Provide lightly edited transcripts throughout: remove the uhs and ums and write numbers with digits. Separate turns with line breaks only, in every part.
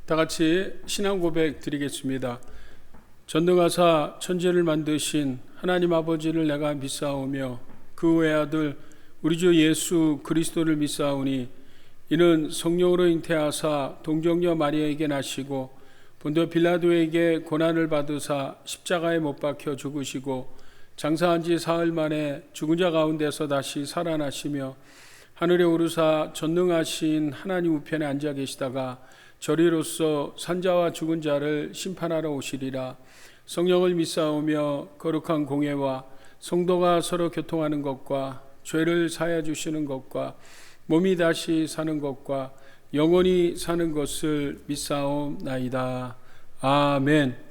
다 같이 신앙 고백 드리겠습니다. 전능하사 천지를 만드신 하나님 아버지를 내가 믿사오며 그 외아들 우리 주 예수 그리스도를 믿사오니 이는 성령으로 잉태하사 동정녀 마리아에게 나시고 본도 빌라도에게 고난을 받으사 십자가에 못 박혀 죽으시고 장사한 지 사흘 만에 죽은 자 가운데서 다시 살아나시며 하늘에 오르사 전능하신 하나님 우편에 앉아 계시다가 저리로서 산자와 죽은 자를 심판하러 오시리라. 성령을 믿사오며 거룩한 공예와 성도가 서로 교통하는 것과 죄를 사하여 주시는 것과 몸이 다시 사는 것과 영원히 사는 것을 믿사옵나이다. 아멘.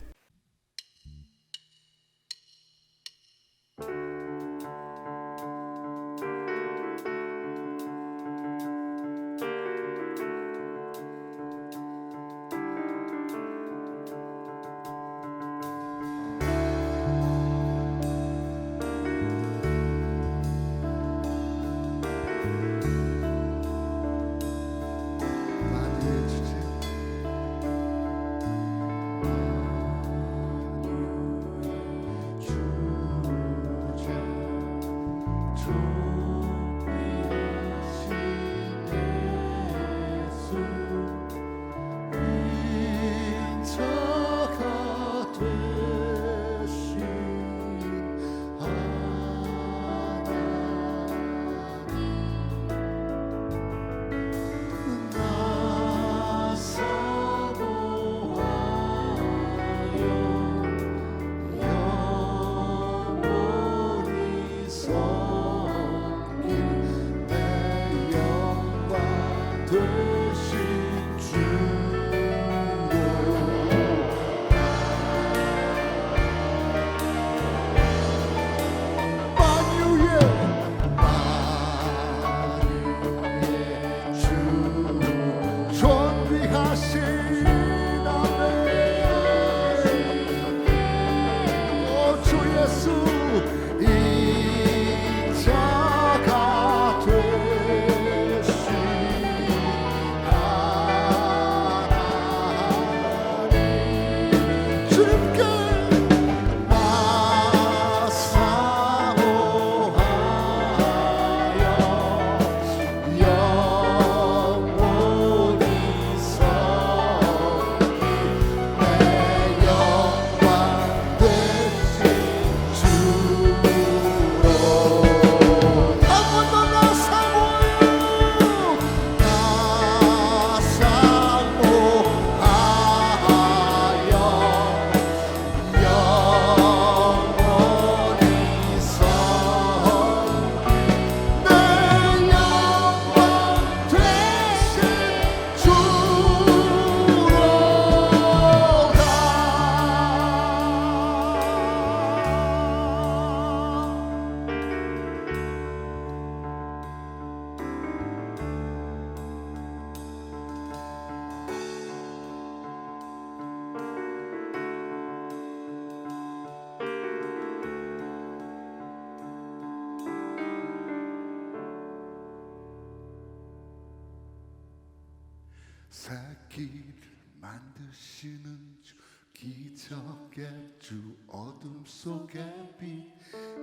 새끼를 만드시는 주, 기적의 주, 어둠 속의 빛,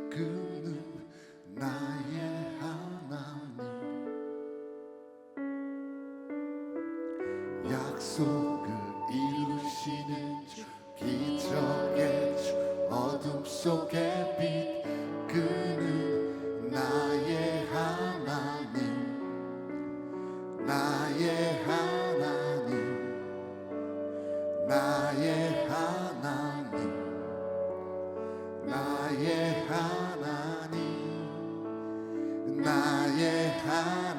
그는 나의 하나님. 약속을 이루시는 주, 기적의 주, 어둠 속의 빛, 그는 나의 하나님. 나의 하나님, 나의 하나님, 나의 하나님, 나의 하나님.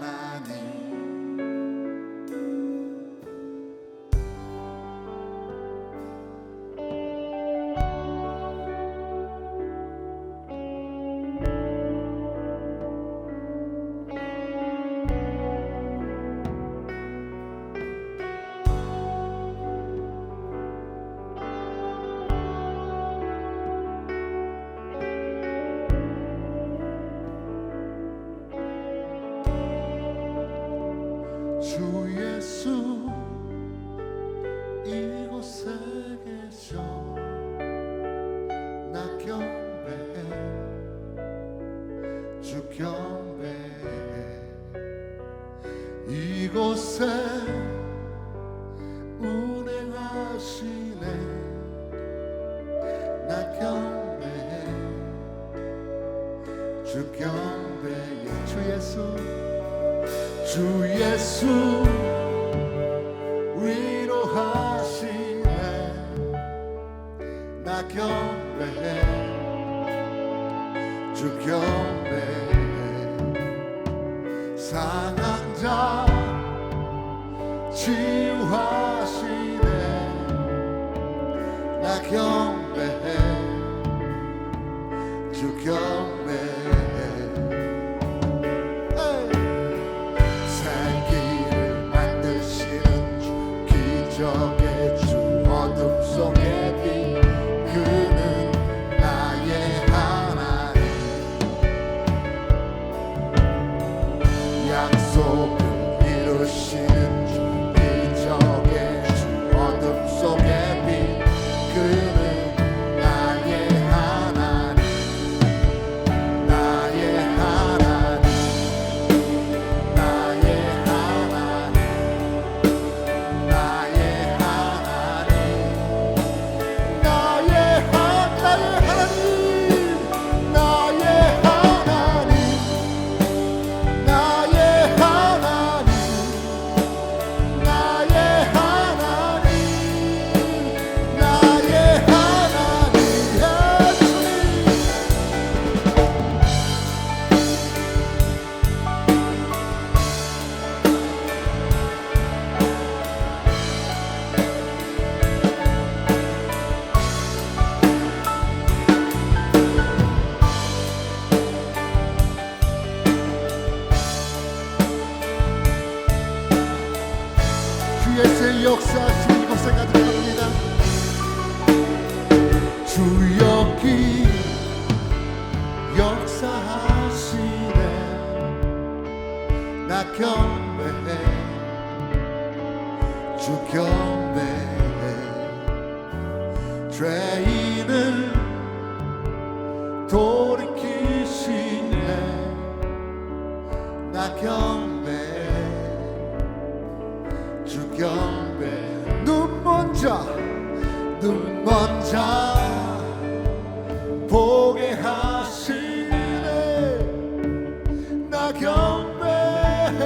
경배해 주 경배해 상한 자 치유하시네 나 경배해 주 경배해 새길을 만드시는 주 기적의 주 어둠 속의 빛 그는 나의 하나님 약속을 이루시는 주 기적의 주 어둠 속의 빛 그는 나의 하나님 나의 하나님 나의 하나님 나의 하나님 나의 하나님 나의 하나님 나의 하나님 나의 하나님 나의 하나님 주의 역사하시는 이곳에 가득합니다. 주 여기 역사하시네 나 경배해 주 경배해 죄인을 돌이키시네 나 경배해 주 경배 눈먼 자 보게 하시네 나 경배해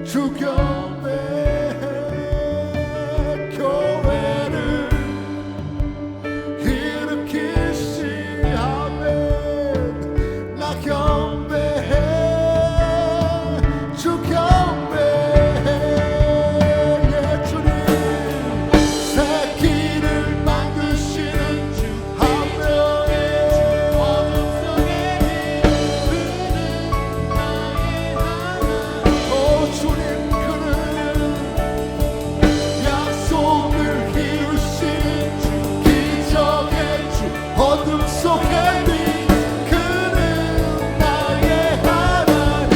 주 경배해 교회를 일으키시네 나 경배해 주 경배해 주님 새길을 만드시는 주 하나님 어둠 속에 오 주님 그는 약속을 이루시는 주 기적의 주 어둠 속에 빛 그는 나의 하나님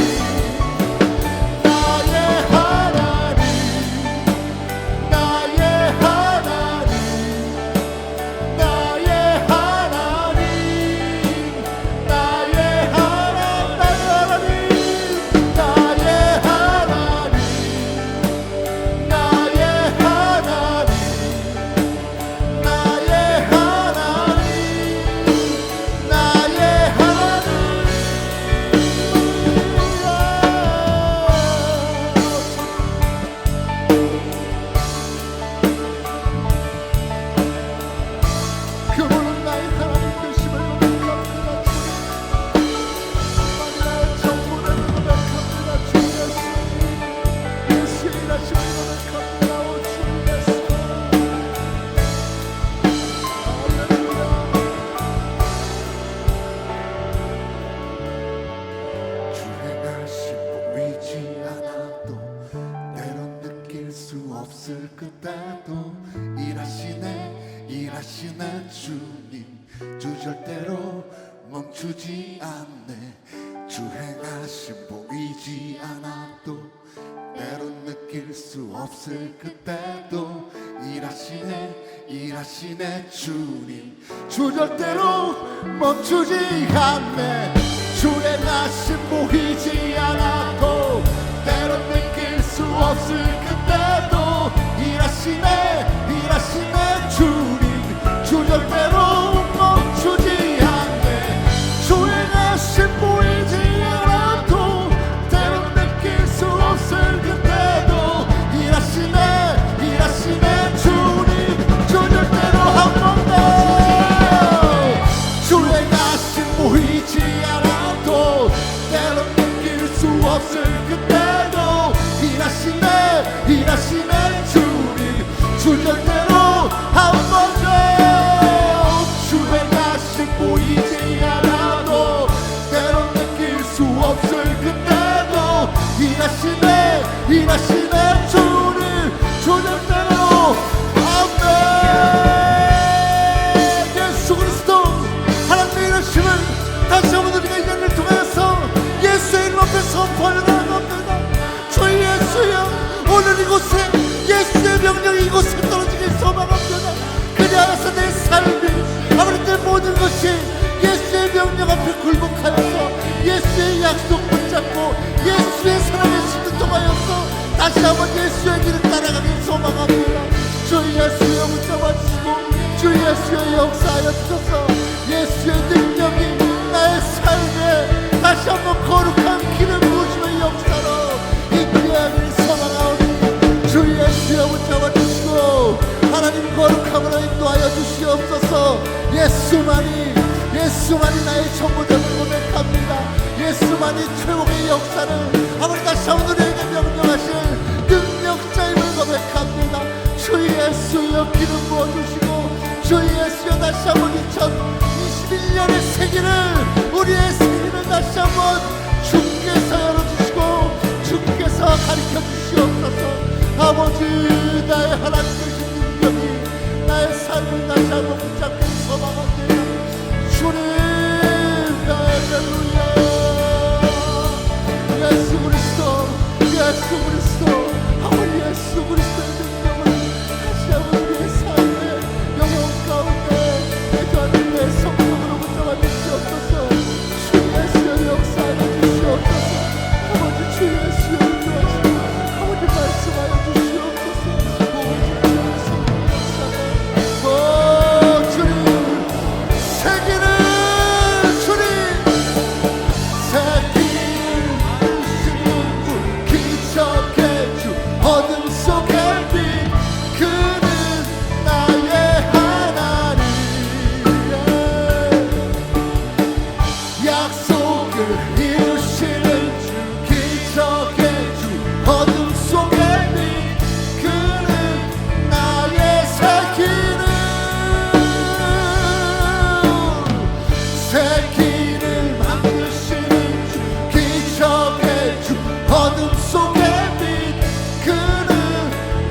나의 하나님 나의 하나님 나의 하나님 나의 하나님 나의 하나님 나의 하나님 나의 하나님 나의 그분은 나의 하나님 되심을 고백합니다. 나의 전부를 고백합니다. 주 예수 예수이라심을 고백합니다. 오 주 예수 할렐루야 주 행하심 보이지 않아도 때론 느낄 수 없을 그때도 일하시네 주님 주 절대로 멈추지 않네 주 행하심 보이지 않아도 때론 느낄 수 없을 그때도 일하시네 주님 주 절대로 멈추지 않네 주 행하심 보이지 않아도 때론 느낄 수 없을 그때도 일하시네 주님 주 절대로 멈추지 않네 주 행하심 보이지 않아도 때론 느낄 수 없을 그때도 일하시네 주님 주 절대로 한 번도 이곳에 예수의 명령이 이곳에 떨어지길 소망합니다. 그리 하여서 내 삶이 아버지 내 모든 것이 예수의 명령 앞에 굴복하여서 예수의 약속 붙잡고 예수의 사랑에 순종하여서 다시 한번 예수의 길을 따라가길 소망합니다. 주 예수여 붙잡아주시고 주 예수의 역사하여 주셔서 예수의 능력이 나의 삶에 다시 한번 거룩한 길을 부으시는 역사로 인도하기를 소망하오니 주 예수여 붙잡아주시고 하나님 거룩함으로 인도하여 주시옵소서. 예수만이 나의 전부됨을 고백합니다. 예수만이 최고의 역사를 아버지 다시 한번 우리에게 명령하실 능력자임을 고백합니다. 주 예수여 기름 부어주시고 주 예수여 다시 한번 2021년의 세기를 우리의 세기를 다시 한번 주께서 열어주시고 주께서 가르쳐 주시옵소서. 아버지 나의 하나님 되신 능력이 나의 삶을 다시 한번 붙잡길 소망합니다. 주님 할렐루야. 예수 그리스도 아버지 예수 그리스도의 능력을 다시 한번 우리의 삶의 영혼 가운데 내주하는 내 성령으로 붙잡아 주시옵소서. 주 예수의 역사하여 주시옵소서. 아버지 주 예수의 인도하시고 아버지 말씀하여 주시옵소서. 주님 세계를 주님 기적의 주 어둠 속에 빛 그는 나의 하나님 약속을 이루시는 주 기적의 주 어둠 속에 빛 그는 나의 새길을 만드시는 주 기적의 주 어둠 속에 빛 그는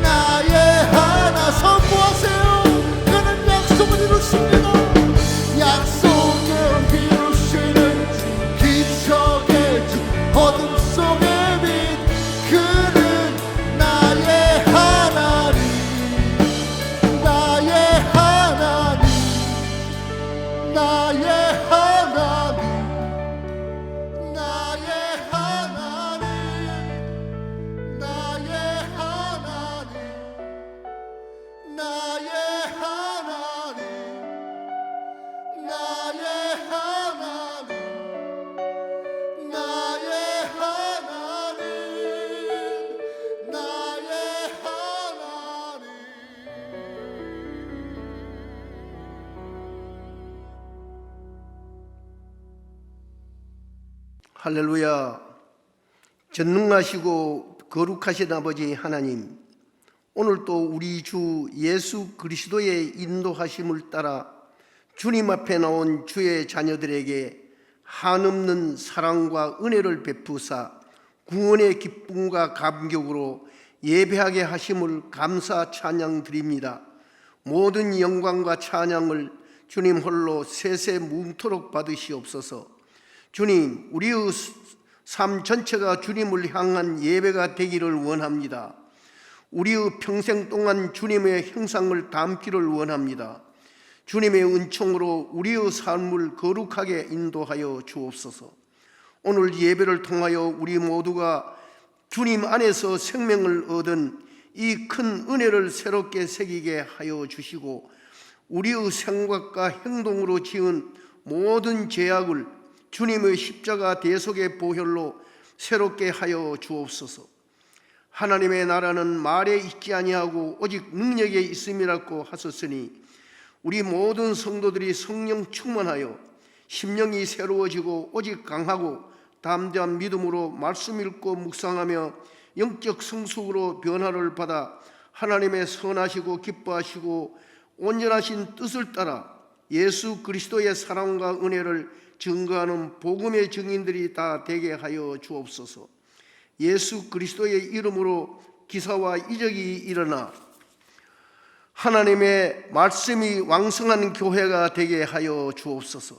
나의 하나 선포하세요. 그는 약속을 이루십니다. 약속을 이루시는 주 기적의 주 어둠 속에 빛 그는 나의 하나님 나의 하나님 나의 하나님 나의 하나님 나의 하나님 나의 하나님 나의 하나님 나의 하나님 나의 하나님.
할렐루야. 전능하시고 거룩하신 아버지 하나님, 오늘도 우리 주 예수 그리스도의 인도하심을 따라 주님 앞에 나온 주의 자녀들에게 한없는 사랑과 은혜를 베푸사 구원의 기쁨과 감격으로 예배하게 하심을 감사 찬양 드립니다. 모든 영광과 찬양을 주님 홀로 세세 뭉토록 받으시옵소서. 주님, 우리의 삶 전체가 주님을 향한 예배가 되기를 원합니다. 우리의 평생 동안 주님의 형상을 담기를 원합니다. 주님의 은총으로 우리의 삶을 거룩하게 인도하여 주옵소서. 오늘 예배를 통하여 우리 모두가 주님 안에서 생명을 얻은 이 큰 은혜를 새롭게 새기게 하여 주시고, 우리의 생각과 행동으로 지은 모든 죄악을 주님의 십자가 대속의 보혈로 새롭게 하여 주옵소서. 하나님의 나라는 말에 있지 아니하고 오직 능력에 있음이라고 하셨으니, 우리 모든 성도들이 성령 충만하여 심령이 새로워지고 오직 강하고 담대한 믿음으로 말씀 읽고 묵상하며 영적 성숙으로 변화를 받아 하나님의 선하시고 기뻐하시고 온전하신 뜻을 따라 예수 그리스도의 사랑과 은혜를 증거하는 복음의 증인들이 다 되게 하여 주옵소서. 예수 그리스도의 이름으로 기사와 이적이 일어나 하나님의 말씀이 왕성한 교회가 되게 하여 주옵소서.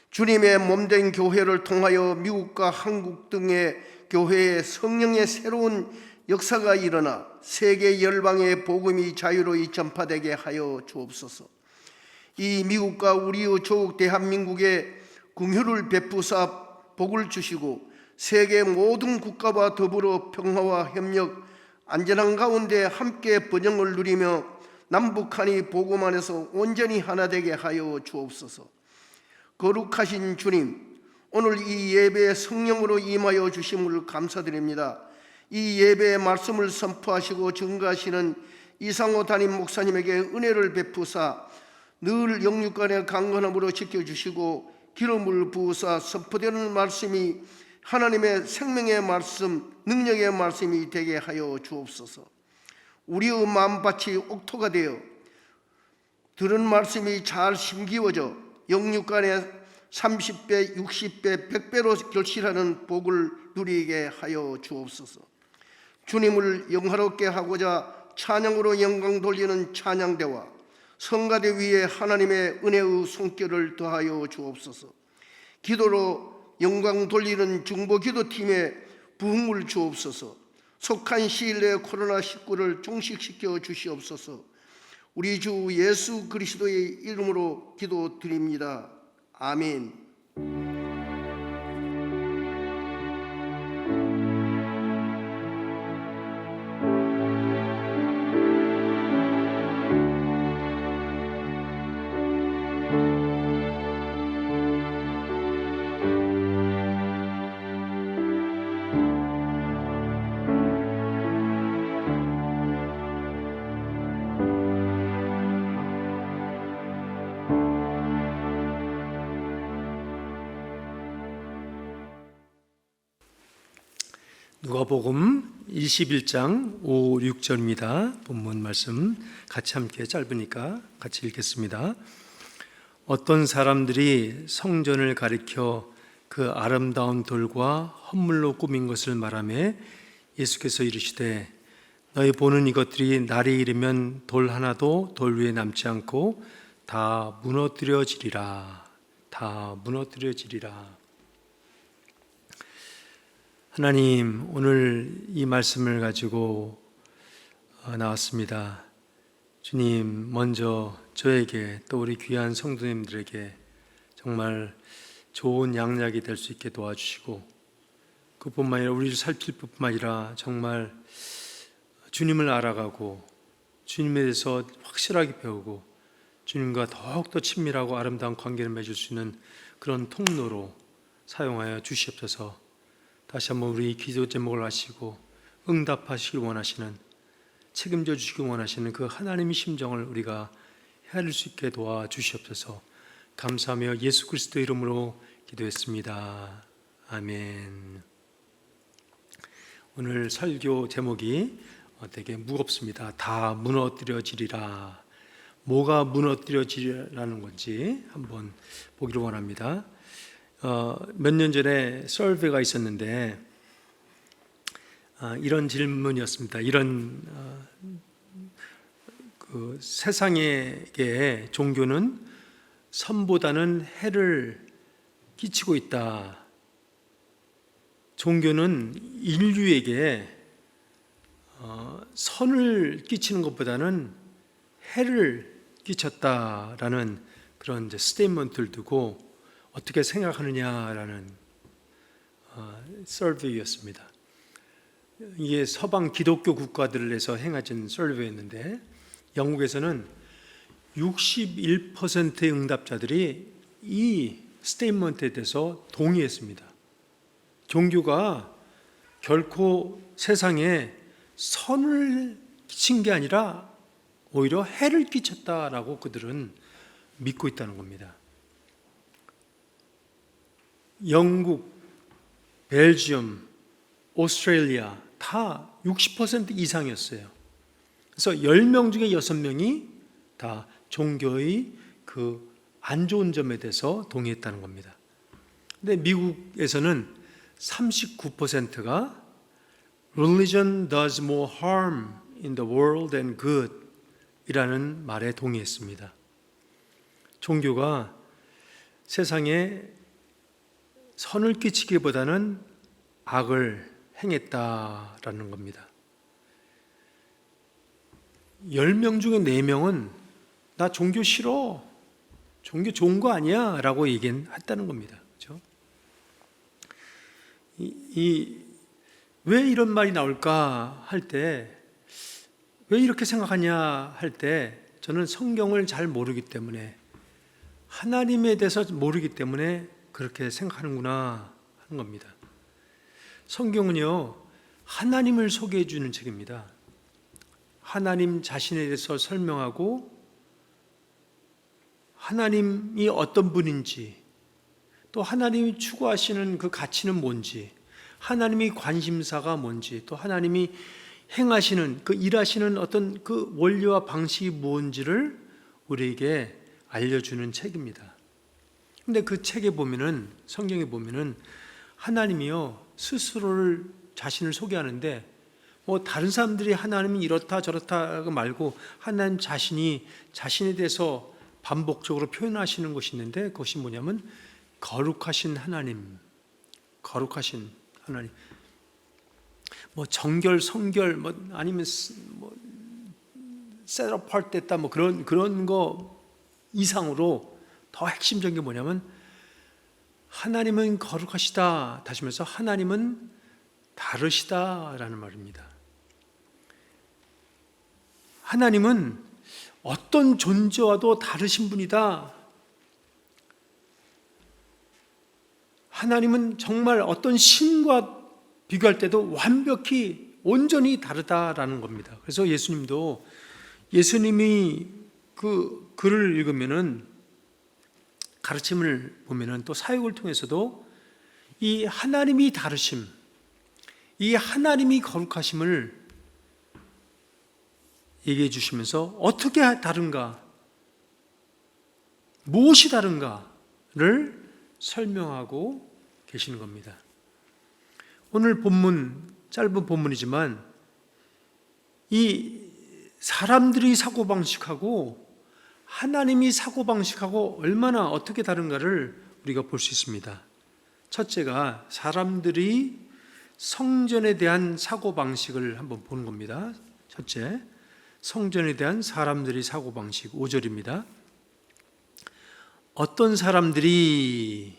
주님의 몸된 교회를 통하여 미국과 한국 등의 교회에 성령의 새로운 역사가 일어나 세계 열방의 복음이 자유로이 전파되게 하여 주옵소서. 이 미국과 우리의 조국 대한민국에 긍휼을 베푸사 복을 주시고 세계 모든 국가와 더불어 평화와 협력, 안전한 가운데 함께 번영을 누리며 남북한이 복음 안에서 온전히 하나 되게 하여 주옵소서. 거룩하신 주님, 오늘 이 예배에 성령으로 임하여 주심을 감사드립니다. 이 예배의 말씀을 선포하시고 증거하시는 이상호 담임 목사님에게 은혜를 베푸사 늘 영육간의 강건함으로 지켜주시고 기름을 부으사 선포되는 말씀이 하나님의 생명의 말씀, 능력의 말씀이 되게 하여 주옵소서. 우리의 마음밭이 옥토가 되어 들은 말씀이 잘 심기워져 영육간에 30배, 60배, 100배로 결실하는 복을 누리게 하여 주옵소서. 주님을 영화롭게 하고자 찬양으로 영광 돌리는 찬양대와 성가대 위에 하나님의 은혜의 손길을 더하여 주옵소서. 기도로 영광 돌리는 중보기도팀에 부흥을 주옵소서. 속한 시일 내에 코로나19를 종식시켜 주시옵소서. 우리 주 예수 그리스도의 이름으로 기도드립니다. 아멘.
누가복음 21장 5, 6절입니다. 본문 말씀 같이 함께 짧으니까 같이 읽겠습니다. 어떤 사람들이 성전을 가리켜 그 아름다운 돌과 헌물로 꾸민 것을 말하며 예수께서 이르시되 너희 보는 이것들이 날이 이르면 돌 하나도 돌 위에 남지 않고 다 무너뜨려지리라. 다 무너뜨려지리라. 하나님, 오늘 이 말씀을 가지고 나왔습니다. 주님, 먼저 저에게 또 우리 귀한 성도님들에게 정말 좋은 양약이 될 수 있게 도와주시고 그뿐만 아니라 우리를 살필 뿐만 아니라 정말 주님을 알아가고 주님에 대해서 확실하게 배우고 주님과 더욱더 친밀하고 아름다운 관계를 맺을 수 있는 그런 통로로 사용하여 주시옵소서. 다시 한번 우리 기도 제목을 아시고 응답하시길 원하시는, 책임져 주시길 원하시는 그 하나님의 심정을 우리가 헤아릴 수 있게 도와주시옵소서. 감사하며 예수 그리스도 이름으로 기도했습니다. 아멘. 오늘 설교 제목이 되게 무겁습니다. 다 무너뜨려지리라. 뭐가 무너뜨려지리라는 건지 한번 보기를 원합니다. 몇 년 전에 서베이가 있었는데 이런 질문이었습니다. 이런 그 세상에게 종교는 선보다는 해를 끼치고 있다. 종교는 인류에게 선을 끼치는 것보다는 해를 끼쳤다라는 그런 이제 스테이트먼트를 두고 어떻게 생각하느냐라는 서베이였습니다. 이게 서방 기독교 국가들에서 행해진 서베이였는데 영국에서는 61%의 응답자들이 이 스테이트먼트에 대해서 동의했습니다. 종교가 결코 세상에 선을 끼친 게 아니라 오히려 해를 끼쳤다라고 그들은 믿고 있다는 겁니다. 영국, 벨지움, 오스트레일리아 다 60% 이상이었어요. 그래서 10명 중에 6명이 다 종교의 그 안 좋은 점에 대해서 동의했다는 겁니다. 근데 미국에서는 39%가 Religion does more harm in the world than good 이라는 말에 동의했습니다. 종교가 세상에 선을 끼치기보다는 악을 행했다라는 겁니다. 10명 중에 4명은 나 종교 싫어, 종교 좋은 거 아니야 라고 얘기했다는 겁니다. 그렇죠? 왜 이런 말이 나올까 할 때, 왜 이렇게 생각하냐 할 때, 저는 성경을 잘 모르기 때문에, 하나님에 대해서 모르기 때문에 그렇게 생각하는구나 하는 겁니다. 성경은요, 하나님을 소개해 주는 책입니다. 하나님 자신에 대해서 설명하고, 하나님이 어떤 분인지, 또 하나님이 추구하시는 그 가치는 뭔지, 하나님이 관심사가 뭔지, 또 하나님이 행하시는 그 일하시는 어떤 그 원리와 방식이 뭔지를 우리에게 알려주는 책입니다. 근데 그 책에 보면은, 성경에 보면은 하나님이요 스스로를 자신을 소개하는데, 뭐 다른 사람들이 하나님이 이렇다 저렇다 말고 하나님 자신이 자신에 대해서 반복적으로 표현하시는 것이 있는데, 그것이 뭐냐면 거룩하신 하나님, 거룩하신 하나님. 뭐 정결, 성결, 뭐 아니면 뭐 set apart 됐다, 뭐 그런 거 이상으로 더 핵심적인 게 뭐냐면, 하나님은 거룩하시다, 다시 말해서 하나님은 다르시다라는 말입니다. 하나님은 어떤 존재와도 다르신 분이다. 하나님은 정말 어떤 신과 비교할 때도 완벽히 온전히 다르다라는 겁니다. 그래서 예수님이 그 글을 읽으면은, 가르침을 보면은, 또 사역을 통해서도 이 하나님이 다르심, 이 하나님이 거룩하심을 얘기해 주시면서 어떻게 다른가, 무엇이 다른가를 설명하고 계시는 겁니다. 오늘 본문, 짧은 본문이지만 이 사람들이 사고방식하고 하나님이 사고방식하고 얼마나 어떻게 다른가를 우리가 볼 수 있습니다. 첫째가 사람들이 성전에 대한 사고방식을 한번 보는 겁니다. 첫째, 성전에 대한 사람들이 사고방식, 5절입니다. 어떤 사람들이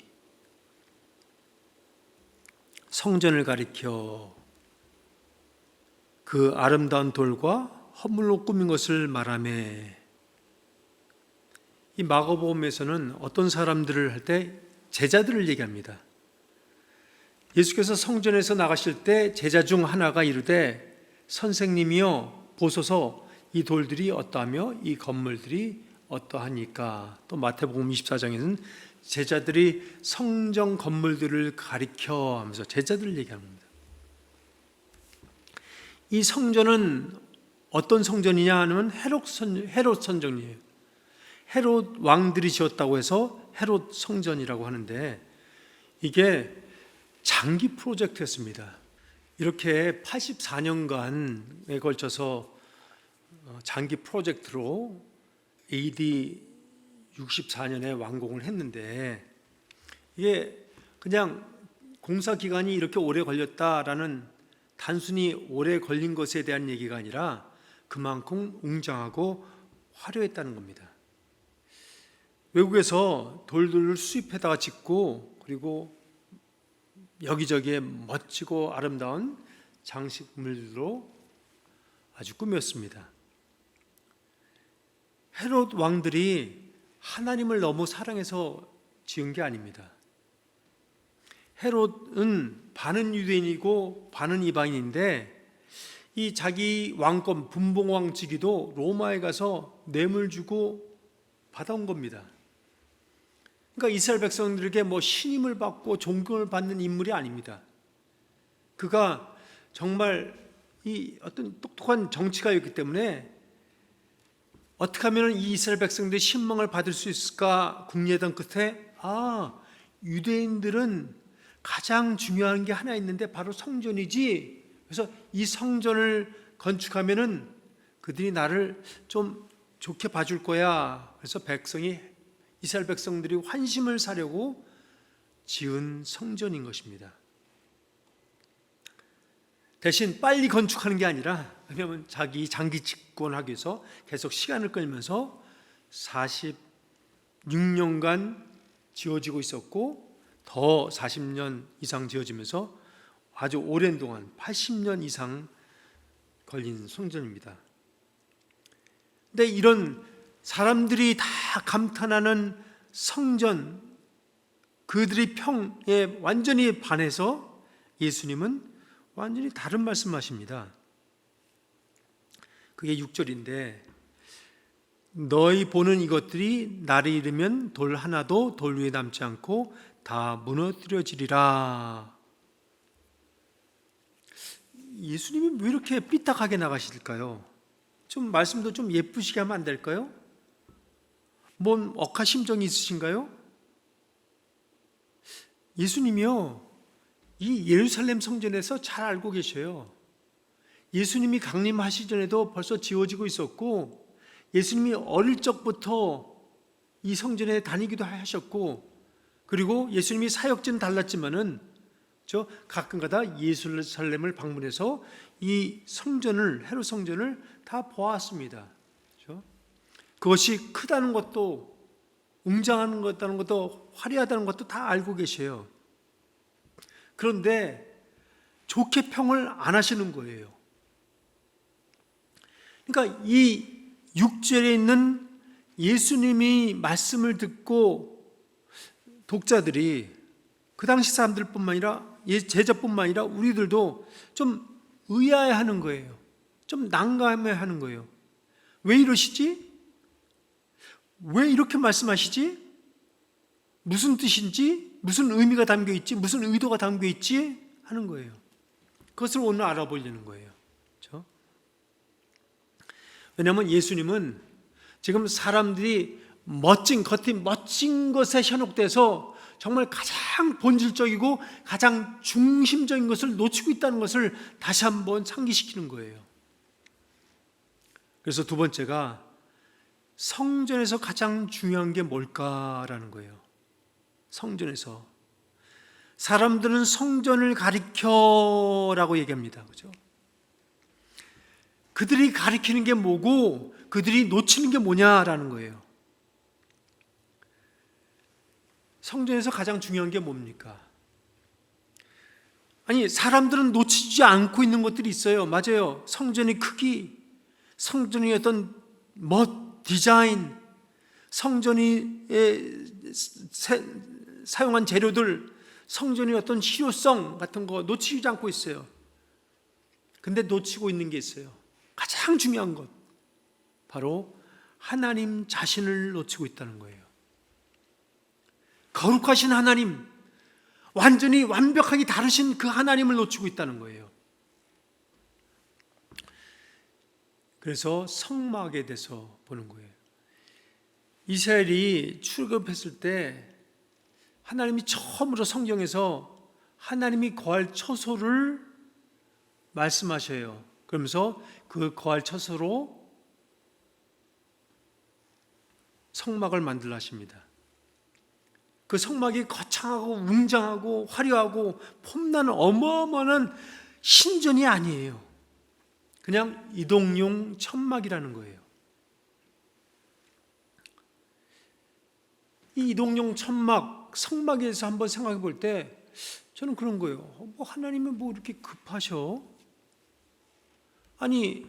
성전을 가리켜 그 아름다운 돌과 허물로 꾸민 것을 말하매. 이 마가복음에서는 어떤 사람들을 할 때 제자들을 얘기합니다. 예수께서 성전에서 나가실 때 제자 중 하나가 이르되, 선생님이여 보소서 이 돌들이 어떠하며 이 건물들이 어떠하니까. 또 마태복음 24장에는 제자들이 성전 건물들을 가리켜 하면서 제자들을 얘기하는 겁니다. 이 성전은 어떤 성전이냐 하면 헤롯 성전이에요. 헤롯 왕들이 지었다고 해서 헤롯 성전이라고 하는데, 이게 장기 프로젝트였습니다. 이렇게 84년간에 걸쳐서 장기 프로젝트로 AD 64년에 완공을 했는데, 이게 그냥 공사 기간이 이렇게 오래 걸렸다라는, 단순히 오래 걸린 것에 대한 얘기가 아니라 그만큼 웅장하고 화려했다는 겁니다. 외국에서 돌들을 수입해다가 짓고, 그리고 여기저기에 멋지고 아름다운 장식물로 아주 꾸몄습니다. 헤롯 왕들이 하나님을 너무 사랑해서 지은 게 아닙니다. 헤롯은 반은 유대인이고 반은 이방인인데, 이 자기 왕권 분봉왕직위도 로마에 가서 뇌물 주고 받아온 겁니다. 그러니까 이스라엘 백성들에게 뭐 신임을 받고 존경을 받는 인물이 아닙니다. 그가 정말 이 어떤 똑똑한 정치가였기 때문에 어떻게 하면 이 이스라엘 백성들이 신망을 받을 수 있을까 궁리하던 끝에, 유대인들은 가장 중요한 게 하나 있는데 바로 성전이지. 그래서 이 성전을 건축하면은 그들이 나를 좀 좋게 봐줄 거야. 그래서 이스라엘 백성들이 환심을 사려고 지은 성전인 것입니다. 대신 빨리 건축하는 게 아니라 왜냐하면 자기 장기 집권하기 위해서 계속 시간을 끌면서 46년간 지어지고 있었고 더 40년 이상 지어지면서 아주 오랜 동안 80년 이상 걸린 성전입니다. 근데 이런 사람들이 다 감탄하는 성전, 그들의 평에 완전히 반해서 예수님은 완전히 다른 말씀하십니다. 그게 6절인데 너희 보는 이것들이 날이 이르면 돌 하나도 돌 위에 남지 않고 다 무너뜨려지리라. 예수님이 왜 이렇게 삐딱하게 나가실까요? 좀 말씀도 좀 예쁘시게 하면 안 될까요? 뭔 억하심정이 있으신가요? 예수님이요, 이 예루살렘 성전에서 잘 알고 계셔요. 예수님이 강림하시기 전에도 벌써 지어지고 있었고, 예수님이 어릴 적부터 이 성전에 다니기도 하셨고, 그리고 예수님이 사역지는 달랐지만은 저 가끔가다 예루살렘을 방문해서 이 성전을, 헤롯 성전을 다 보았습니다. 그렇죠? 그것이 크다는 것도, 웅장한 것다는 것도, 화려하다는 것도 다 알고 계셔요. 그런데 좋게 평을 안 하시는 거예요. 그러니까 이 6절에 있는 예수님이 말씀을 듣고 독자들이, 그 당시 사람들뿐만 아니라 제자뿐만 아니라 우리들도 좀 의아해하는 거예요. 좀 난감해하는 거예요. 왜 이러시지? 왜 이렇게 말씀하시지? 무슨 뜻인지, 무슨 의미가 담겨 있지, 무슨 의도가 담겨 있지 하는 거예요. 그것을 오늘 알아보려는 거예요. 그렇죠? 왜냐하면 예수님은 지금 사람들이 겉이 멋진 것에 현혹돼서 정말 가장 본질적이고 가장 중심적인 것을 놓치고 있다는 것을 다시 한번 상기시키는 거예요. 그래서 두 번째가 성전에서 가장 중요한 게 뭘까라는 거예요. 성전에서 사람들은 성전을 가리켜라고 얘기합니다. 그죠? 그들이 가리키는 게 뭐고 그들이 놓치는 게 뭐냐라는 거예요. 성전에서 가장 중요한 게 뭡니까? 아니, 사람들은 놓치지 않고 있는 것들이 있어요. 맞아요. 성전의 크기, 성전의 어떤 디자인, 성전이 사용한 재료들, 성전의 어떤 실효성 같은 거 놓치지 않고 있어요. 근데 놓치고 있는 게 있어요. 가장 중요한 것, 바로 하나님 자신을 놓치고 있다는 거예요. 거룩하신 하나님, 완전히 완벽하게 다르신 그 하나님을 놓치고 있다는 거예요. 그래서 성막에 대해서 보는 거예요. 이스라엘이 출애굽했을 때 하나님이 처음으로 성경에서 하나님이 거할 처소를 말씀하셔요. 그러면서 그 거할 처소로 성막을 만들라 하십니다. 그 성막이 거창하고 웅장하고 화려하고 폼나는 어마어마한 신전이 아니에요. 그냥 이동용 천막이라는 거예요. 이 이동용 천막, 성막에 대해서 한번 생각해 볼 때 저는 그런 거예요. 뭐 하나님이 뭐 이렇게 급하셔? 아니,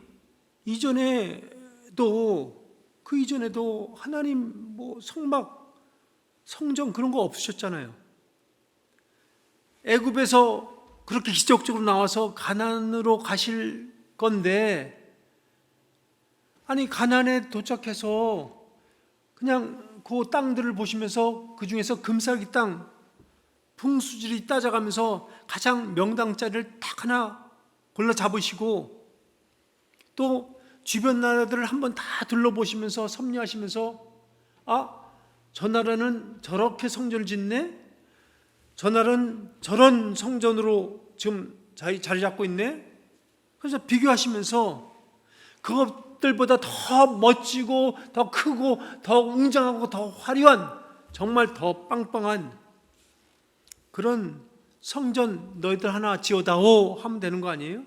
그 이전에도 하나님 뭐 성막, 성전 그런 거 없으셨잖아요. 애굽에서 그렇게 기적적으로 나와서 가나안으로 가실 건데, 아니 가나안에 도착해서 그냥 그 땅들을 보시면서 그 중에서 금사기 땅 풍수지리 따져가면서 가장 명당짜리를 딱 하나 골라 잡으시고, 또 주변 나라들을 한번 다 둘러보시면서 섭리하시면서, 저 나라는 저렇게 성전을 짓네? 저 나라는 저런 성전으로 지금 자리 잡고 있네? 그래서 비교하시면서 그것들보다 더 멋지고 더 크고 더 웅장하고 더 화려한, 정말 더 빵빵한 그런 성전 너희들 하나 지어다오 하면 되는 거 아니에요?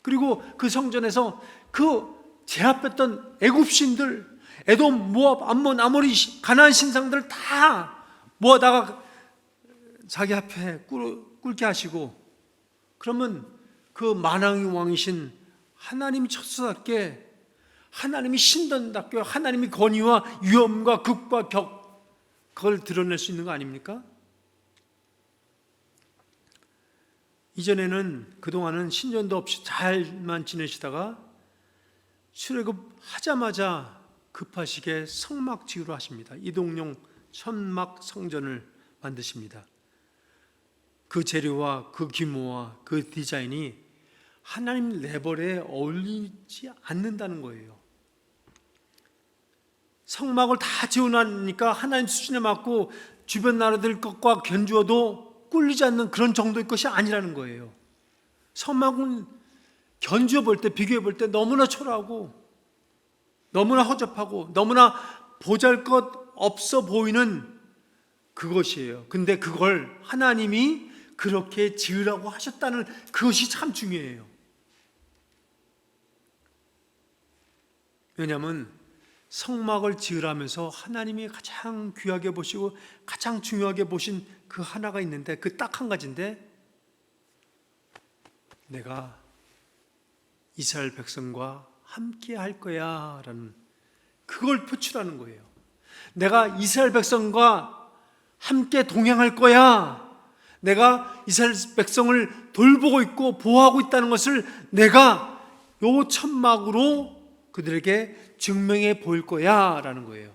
그리고 그 성전에서 그 제압했던 애굽 신들, 에돔, 모압, 암몬, 아모리, 가나안 신상들을 다 모아다가 자기 앞에 꿇게 하시고, 그러면 그 만왕의 왕이신 하나님 첫수답게, 하나님이 신던답게, 하나님이 권위와 위엄과 극과 격, 그걸 드러낼 수 있는 거 아닙니까? 이전에는 그동안은 신전도 없이 잘만 지내시다가 출애굽하자마자 급하시게 성막 지으러 하십니다. 이동용 천막 성전을 만드십니다. 그 재료와 그 규모와 그 디자인이 하나님 레벨에 어울리지 않는다는 거예요. 성막을 다 지어놨으니까 하나님 수준에 맞고 주변 나라들 것과 견주어도 꿀리지 않는 그런 정도의 것이 아니라는 거예요. 성막은 견주어 볼 때, 비교해 볼 때 너무나 초라하고 너무나 허접하고 너무나 보잘것 없어 보이는 그것이에요. 근데 그걸 하나님이 그렇게 지으라고 하셨다는 그것이 참 중요해요. 왜냐하면 성막을 지으라면서 하나님이 가장 귀하게 보시고 가장 중요하게 보신 그 하나가 있는데, 그 딱 한 가지인데, 내가 이스라엘 백성과 함께 할 거야 라는, 그걸 표출하는 거예요. 내가 이스라엘 백성과 함께 동행할 거야, 내가 이스라엘 백성을 돌보고 있고 보호하고 있다는 것을 내가 요 천막으로 그들에게 증명해 보일 거야 라는 거예요.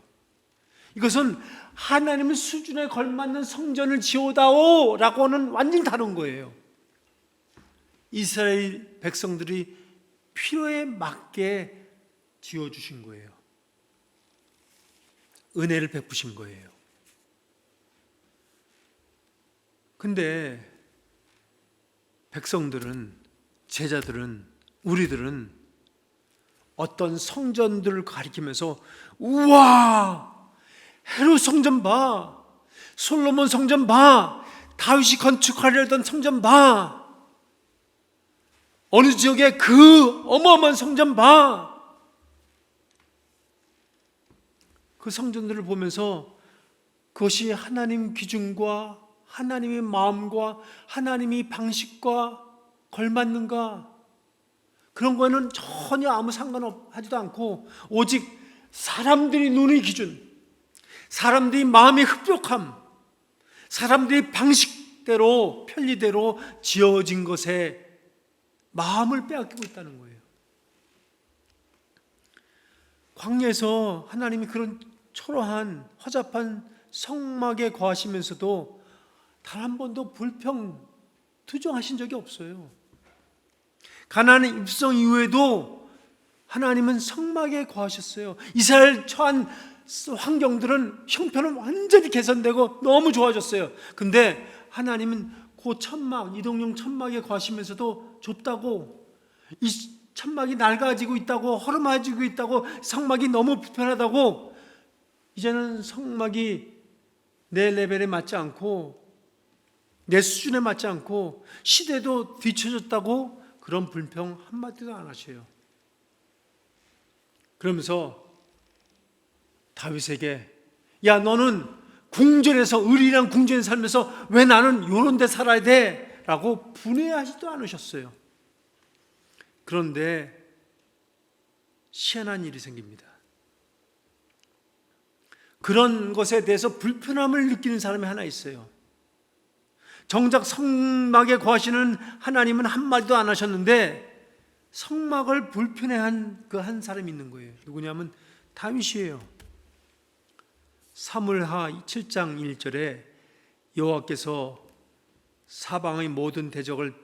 이것은 하나님의 수준에 걸맞는 성전을 지어다오 라고는 완전히 다른 거예요. 이스라엘 백성들이 필요에 맞게 지어주신 거예요. 은혜를 베푸신 거예요. 근데 백성들은, 제자들은, 우리들은 어떤 성전들을 가리키면서 우와, 헤롯 성전 봐, 솔로몬 성전 봐, 다윗이 건축하려 했던 성전 봐, 어느 지역에 그 어마어마한 성전 봐. 그 성전들을 보면서 그것이 하나님 기준과 하나님의 마음과 하나님의 방식과 걸맞는가, 그런 거는 전혀 아무 상관하지도 않고 오직 사람들이 눈의 기준, 사람들이 마음의 흡족함, 사람들이 방식대로 편리대로 지어진 것에 마음을 빼앗기고 있다는 거예요. 광야에서 하나님이 그런 초라한 허접한 성막에 거하시면서도 단 한 번도 불평, 투정하신 적이 없어요. 가나안의 입성 이후에도 하나님은 성막에 거하셨어요. 이스라엘 처한 환경들은 형편은 완전히 개선되고 너무 좋아졌어요. 근데 하나님은 그 천막, 이동용 천막에 거하시면서도 좁다고, 이 천막이 낡아지고 있다고, 허름해지고 있다고, 성막이 너무 불편하다고, 이제는 성막이 내 레벨에 맞지 않고 내 수준에 맞지 않고 시대도 뒤처졌다고 그런 불평 한마디도 안 하셔요. 그러면서 다윗에게, 야, 너는 궁전에서, 의리랑 궁전에 살면서 왜 나는 이런 데 살아야 돼? 라고 분해하지도 않으셨어요. 그런데 희한한 일이 생깁니다. 그런 것에 대해서 불편함을 느끼는 사람이 하나 있어요. 정작 성막에 거하시는 하나님은 한마디도 안 하셨는데 성막을 불편해한 그 한 사람이 있는 거예요. 누구냐면 다윗이에요. 사무엘하 7장 1절에 여호와께서 사방의 모든 대적을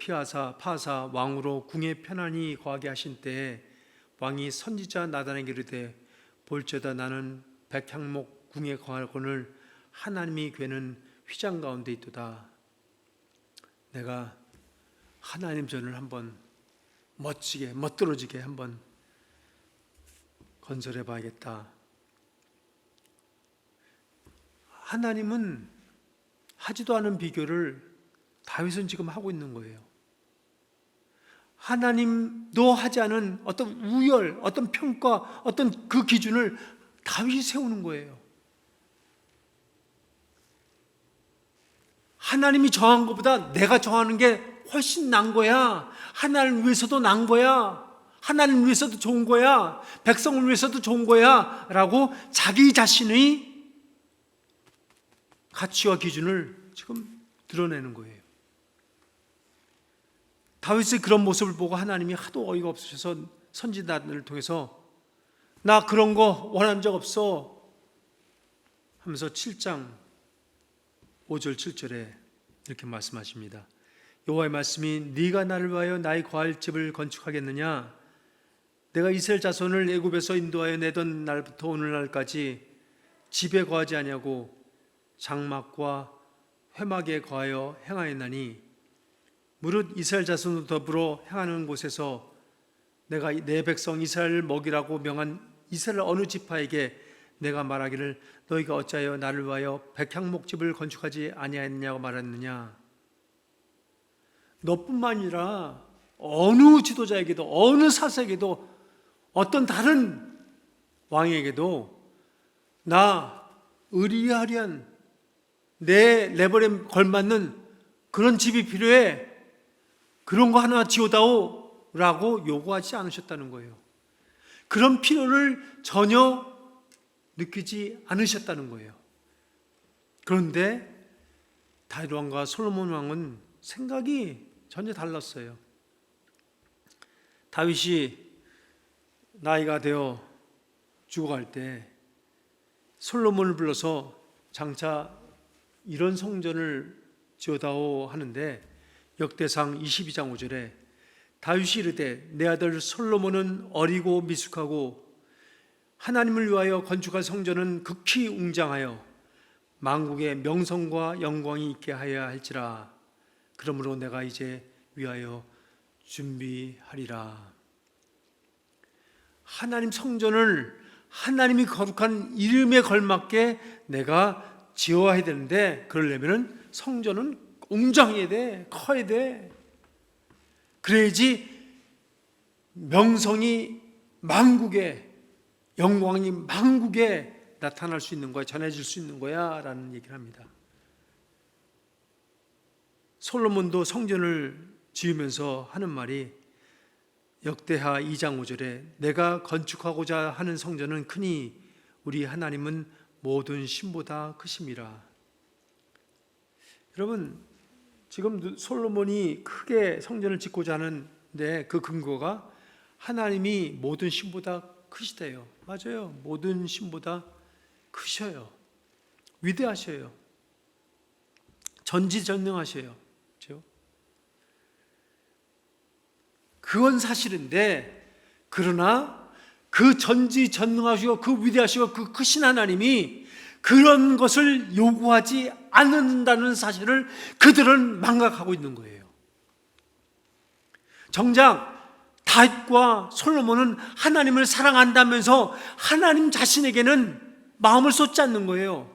파하사 왕으로 궁에 편안히 거하게 하신 때에 왕이 선지자 나단에게 이르되, 볼지어다 나는 백향목 궁에 거하거늘 하나님이 괴는 휘장 가운데 있도다. 내가 하나님 전을 한번 멋지게, 멋들어지게 한번 건설해 봐야겠다. 하나님은 하지도 않은 비교를 다윗은 지금 하고 있는 거예요. 하나님도 하지 않은 어떤 우열, 어떤 평가, 어떤 그 기준을 다윗이 세우는 거예요. 하나님이 정한 것보다 내가 정하는 게 훨씬 난 거야. 하나님을 위해서도 난 거야. 하나님을 위해서도 좋은 거야. 백성을 위해서도 좋은 거야. 라고 자기 자신의 가치와 기준을 지금 드러내는 거예요. 다윗의 그런 모습을 보고 하나님이 하도 어이가 없으셔서 선지자들을 통해서 나 그런 거 원한 적 없어 하면서 7장 5절 7절에 이렇게 말씀하십니다. 여호와의 말씀이 네가 나를 위하여 나의 거할 집을 건축하겠느냐? 내가 이스라엘 자손을 애굽에서 인도하여 내던 날부터 오늘날까지 집에 거하지 아니하고 장막과 회막에 거하여 행하였나니 무릇 이스라엘 자손과 더불어 행하는 곳에서 내가 내 백성 이스라엘을 먹이라고 명한 이스라엘 어느 지파에게 내가 말하기를 너희가 어찌하여 나를 위하여 백향목집을 건축하지 아니하였느냐고 말했느냐? 너뿐만 아니라 어느 지도자에게도 어느 사사에게도 어떤 다른 왕에게도 나 의리아리한 내 레벨에 걸맞는 그런 집이 필요해, 그런 거 하나 지어다오 라고 요구하지 않으셨다는 거예요. 그런 필요를 전혀 느끼지 않으셨다는 거예요. 그런데 다윗 왕과 솔로몬 왕은 생각이 전혀 달랐어요. 다윗이 나이가 되어 죽어갈 때 솔로몬을 불러서 장차 이런 성전을 지어다오 하는데 역대상 22장 5절에 다윗이 이르되 내 아들 솔로몬은 어리고 미숙하고 하나님을 위하여 건축할 성전은 극히 웅장하여 만국의 명성과 영광이 있게 하여야 할지라. 그러므로 내가 이제 위하여 준비하리라. 하나님 성전을 하나님이 거룩한 이름에 걸맞게 내가 지어야 되는데 그러려면 성전은 웅장해야 돼, 커야 돼. 그래야지 명성이 만국에, 영광이 만국에 나타날 수 있는 거야, 전해질 수 있는 거야 라는 얘기를 합니다. 솔로몬도 성전을 지으면서 하는 말이 역대하 2장 5절에 내가 건축하고자 하는 성전은 크니 우리 하나님은 모든 신보다 크심이라. 여러분, 지금 솔로몬이 크게 성전을 짓고자 하는데 그 근거가 하나님이 모든 신보다 크시대요. 맞아요. 모든 신보다 크셔요. 위대하셔요. 전지전능하셔요. 그렇죠? 그건 사실인데, 그러나 그 전지전능하시고 그 위대하시고 그 크신 하나님이 그런 것을 요구하지 않는다는 사실을 그들은 망각하고 있는 거예요. 정작 다윗과 솔로몬은 하나님을 사랑한다면서 하나님 자신에게는 마음을 쏟지 않는 거예요.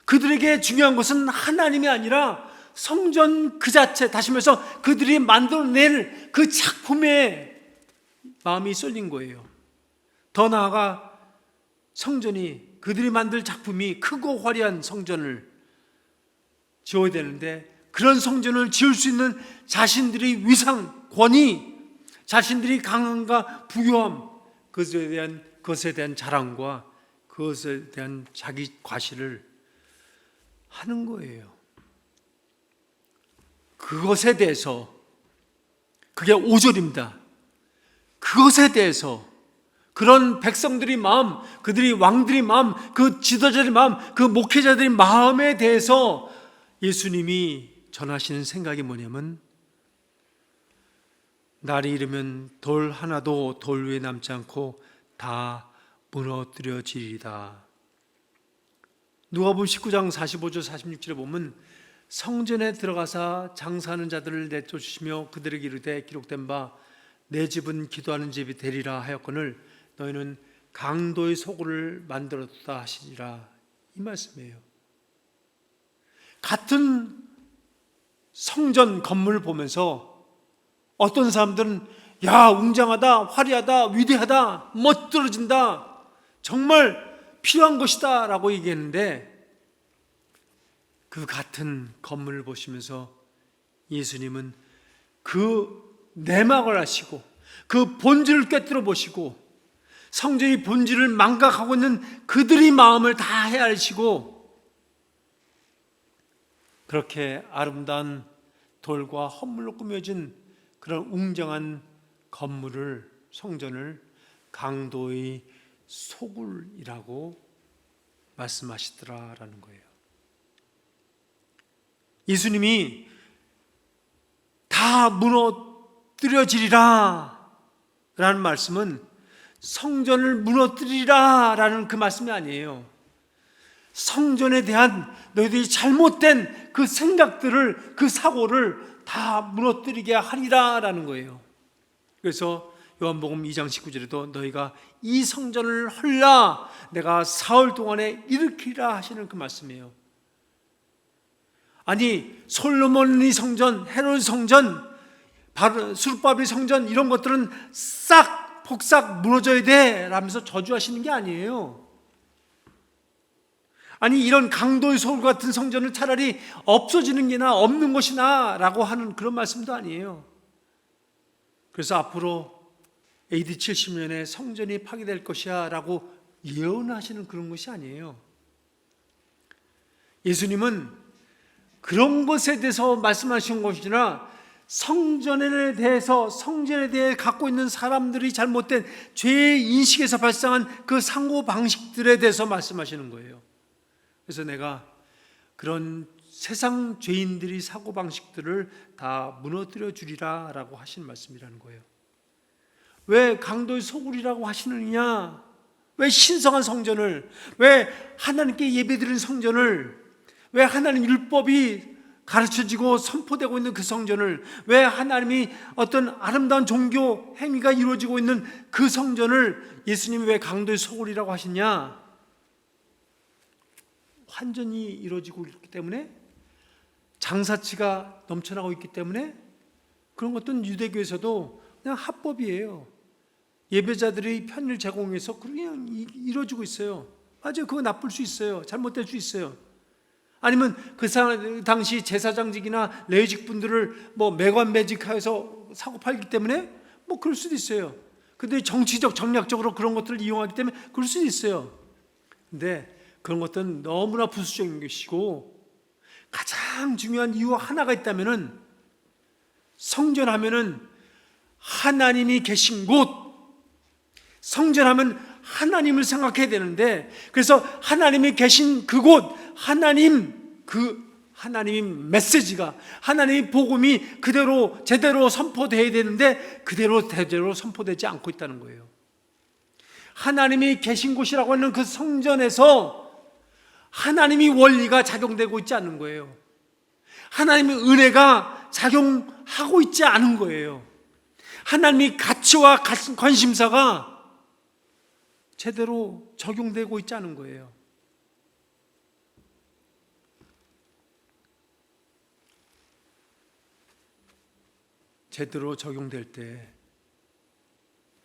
그들에게 중요한 것은 하나님이 아니라 성전 그 자체, 다시 말해서 그들이 만들어낼 그 작품에 마음이 쏠린 거예요. 더 나아가 성전이, 그들이 만들 작품이 크고 화려한 성전을 지어야 되는데 그런 성전을 지을 수 있는 자신들의 위상, 권위, 자신들이 강함과 부유함, 그것에 대한 자랑과 그것에 대한 자기 과시를 하는 거예요. 그것에 대해서, 그게 5절입니다. 그것에 대해서 그런 백성들의 마음, 그들이 왕들의 마음, 그 지도자들의 마음, 그 목회자들의 마음에 대해서 예수님이 전하시는 생각이 뭐냐면 날이 이르면 돌 하나도 돌 위에 남지 않고 다 무너뜨려지리다. 누가복음 19장 45절 46절에 보면 성전에 들어가사 장사하는 자들을 내쫓으시며 그들에게 이르되 기록된 바 내 집은 기도하는 집이 되리라 하였거늘 너희는 강도의 소굴을 만들었다 하시니라. 이 말씀이에요. 같은 성전 건물을 보면서 어떤 사람들은 야, 웅장하다, 화려하다, 위대하다, 멋들어진다, 정말 필요한 것이다 라고 얘기했는데, 그 같은 건물을 보시면서 예수님은 그 내막을 아시고 그 본질을 꿰뚫어 보시고 성전의 본질을 망각하고 있는 그들의 마음을 다 헤아리시고, 그렇게 아름다운 돌과 헌물로 꾸며진 그런 웅장한 건물을, 성전을 강도의 소굴이라고 말씀하시더라라는 거예요. 예수님이 다 무너뜨려지리라 라는 말씀은 성전을 무너뜨리라 라는 그 말씀이 아니에요. 성전에 대한 너희들이 잘못된 그 생각들을, 그 사고를 다 무너뜨리게 하리라 라는 거예요. 그래서 요한복음 2장 19절에도 너희가 이 성전을 헐라 내가 사흘 동안에 일으키리라 하시는 그 말씀이에요. 아니, 솔로몬의 성전, 헤롯 성전, 수르바벨 성전, 이런 것들은 싹 폭삭 무너져야 돼 라면서 저주하시는 게 아니에요. 아니, 이런 강도의 소굴 같은 성전을 차라리 없어지는 게나 없는 것이나 라고 하는 그런 말씀도 아니에요. 그래서 앞으로 AD 70년에 성전이 파괴될 것이야 라고 예언하시는 그런 것이 아니에요. 예수님은 그런 것에 대해서 말씀하신 것이나 성전에 대해서, 성전에 대해 갖고 있는 사람들이 잘못된 죄의 인식에서 발생한 그 상고방식들에 대해서 말씀하시는 거예요. 그래서 내가 그런 세상 죄인들이 사고방식들을 다 무너뜨려 주리라 라고 하신 말씀이라는 거예요. 왜 강도의 소굴이라고 하시느냐? 왜 신성한 성전을, 왜 하나님께 예배드리는 성전을, 왜 하나님 율법이 가르쳐지고 선포되고 있는 그 성전을, 왜 하나님이 어떤 아름다운 종교 행위가 이루어지고 있는 그 성전을 예수님이 왜 강도의 소굴이라고 하시냐? 환전이 이루어지고 있기 때문에, 장사치가 넘쳐나고 있기 때문에, 그런 것들은 유대교에서도 그냥 합법이에요. 예배자들의 편의를 제공해서 그냥 이루어지고 있어요. 맞아요. 그거 나쁠 수 있어요. 잘못될 수 있어요. 아니면 그 당시 제사장직이나 레위직 분들을 매관매직하여서 사고 팔기 때문에 그럴 수도 있어요. 근데 정치적, 정략적으로 그런 것들을 이용하기 때문에 그럴 수도 있어요. 근데 그런 것들은 너무나 부수적인 것이고, 가장 중요한 이유 하나가 있다면은, 성전하면은 하나님이 계신 곳, 성전하면 하나님을 생각해야 되는데, 그래서 하나님이 계신 그곳, 하나님의 메시지가, 하나님의 복음이 그대로 제대로 선포되어야 되는데 그대로 제대로 선포되지 않고 있다는 거예요. 하나님이 계신 곳이라고 하는 그 성전에서 하나님의 원리가 작용되고 있지 않는 거예요. 하나님의 은혜가 작용하고 있지 않은 거예요. 하나님의 가치와 관심사가 제대로 적용되고 있지 않은 거예요. 제대로 적용될 때,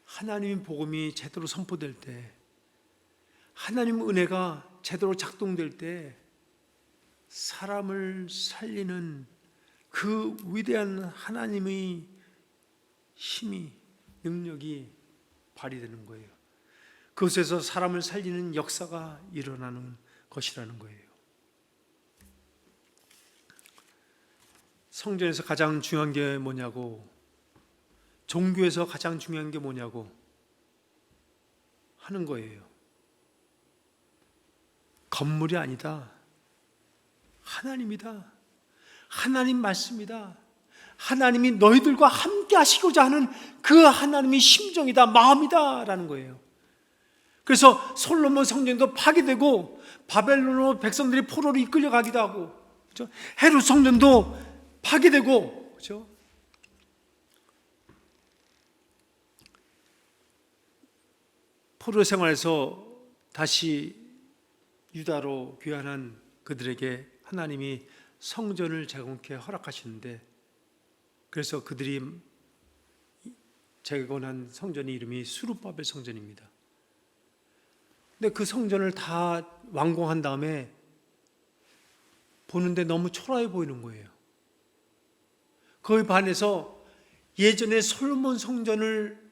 하나님의 복음이 제대로 선포될 때, 하나님의 은혜가 제대로 작동될 때, 사람을 살리는 그 위대한 하나님의 힘이, 능력이 발휘되는 거예요. 그곳에서 사람을 살리는 역사가 일어나는 것이라는 거예요. 성전에서 가장 중요한 게 뭐냐고, 종교에서 가장 중요한 게 뭐냐고 하는 거예요. 건물이 아니다. 하나님이다. 하나님 말씀이다. 하나님이 너희들과 함께 하시고자 하는 그 하나님의 심정이다, 마음이다 라는 거예요. 그래서 솔로몬 성전도 파괴되고 바벨론으로 백성들이 포로로 이끌려가기도 하고, 그렇죠? 헤롯 성전도 파괴되고, 그렇죠? 포로 생활에서 다시 유다로 귀환한 그들에게 하나님이 성전을 제공케 허락하시는데, 그래서 그들이 재건한 성전의 이름이 수룹바벨 성전입니다. 근데 그 성전을 다 완공한 다음에 보는데 너무 초라해 보이는 거예요. 거기에 반해서 예전에 솔로몬 성전을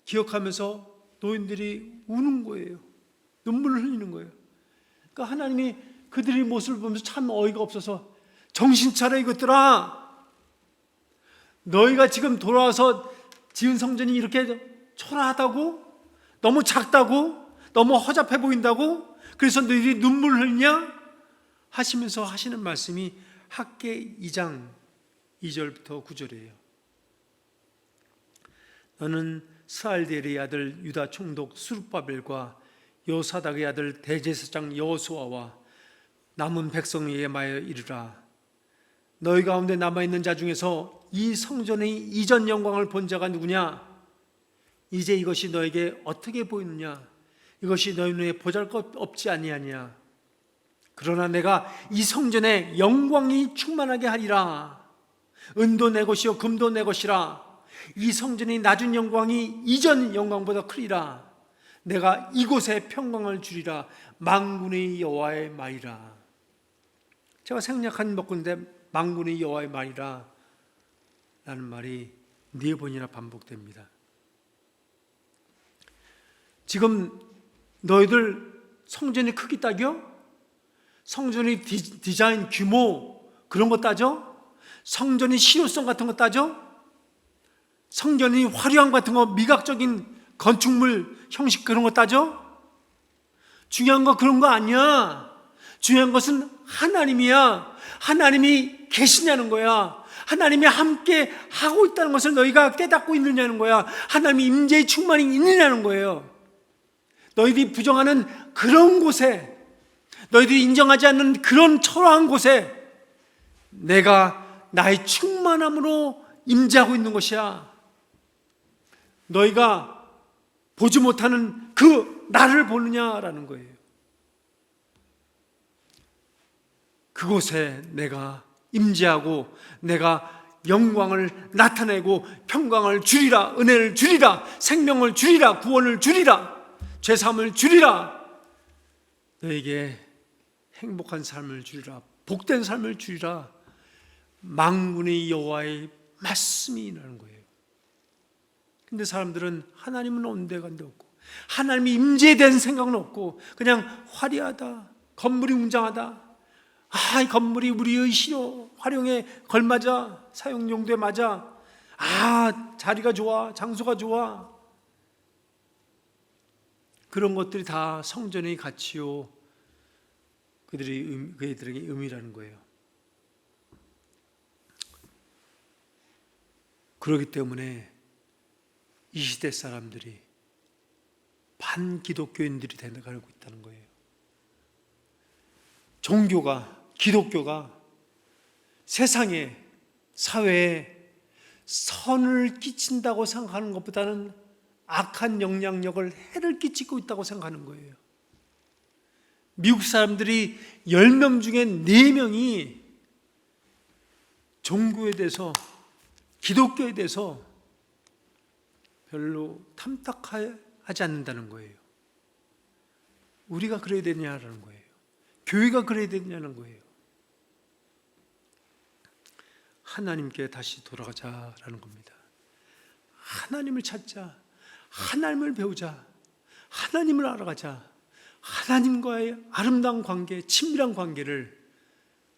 기억하면서 노인들이 우는 거예요. 눈물을 흘리는 거예요. 그러니까 하나님이 그들의 모습을 보면서 참 어이가 없어서 정신 차려 이것들아, 너희가 지금 돌아와서 지은 성전이 이렇게 초라하다고? 너무 작다고? 너무 허접해 보인다고? 그래서 너희들이 눈물을 흘리냐? 하시면서 하시는 말씀이 학개 2장 2절부터 9절이에요. 너는 스알디엘의 아들 유다 총독 수룹바벨과 요사닥의 아들 대제사장 여호수아와 남은 백성에게 말하여 이르라. 너희 가운데 남아있는 자 중에서 이 성전의 이전 영광을 본 자가 누구냐? 이제 이것이 너에게 어떻게 보이느냐? 이것이 너희 눈에 보잘것 없지 아니하냐? 그러나 내가 이 성전에 영광이 충만하게 하리라. 은도 내 것이요 금도 내 것이라. 이 성전이 낮은 영광이 이전 영광보다 크리라. 내가 이곳에 평강을 주리라. 만군의 여호와의 말이라. 제가 생략한 몇 군데 만군의 여호와의 말이라 라는 말이 4번이나 반복됩니다. 지금 너희들 성전의 크기 따져? 성전의 디자인 규모 그런 거 따져? 성전의 실효성 같은 거 따져? 성전의 화려함 같은 거, 미각적인 건축물 형식 그런 거 따져? 중요한 거 그런 거 아니야. 중요한 것은 하나님이야. 하나님이 계시냐는 거야. 하나님이 함께 하고 있다는 것을 너희가 깨닫고 있느냐는 거야. 하나님의 임재의 충만이 있느냐는 거예요. 너희들이 부정하는 그런 곳에, 너희들이 인정하지 않는 그런 초라한 곳에 내가 나의 충만함으로 임재하고 있는 것이야. 너희가 보지 못하는 그 나를 보느냐라는 거예요. 그곳에 내가 임재하고 내가 영광을 나타내고 평강을 주리라, 은혜를 주리라, 생명을 주리라, 구원을 주리라, 죄사함을 주리라, 너에게 행복한 삶을 주리라, 복된 삶을 주리라. 만군의 여호와의 말씀이 나는 거예요. 근데 사람들은 하나님은 온데간데 없고 하나님이 임재에 대한 생각은 없고 그냥 화려하다, 건물이 웅장하다, 이 건물이 우리의 실효 활용에 걸맞아, 사용 용도에 맞아, 자리가 좋아, 장소가 좋아, 그런 것들이 다 성전의 가치요 그들에게 의미라는 거예요. 그렇기 때문에 이 시대 사람들이 반기독교인들이 되어가고 있다는 거예요. 종교가, 기독교가 세상에, 사회에 선을 끼친다고 생각하는 것보다는 악한 영향력을, 해를 끼치고 있다고 생각하는 거예요. 미국 사람들이 10명 중에 4명이 종교에 대해서, 기독교에 대해서 별로 탐탁하지 않는다는 거예요. 우리가 그래야 되냐라는 거예요. 교회가 그래야 되냐는 거예요. 하나님께 다시 돌아가자라는 겁니다. 하나님을 찾자, 하나님을 배우자, 하나님을 알아가자, 하나님과의 아름다운 관계, 친밀한 관계를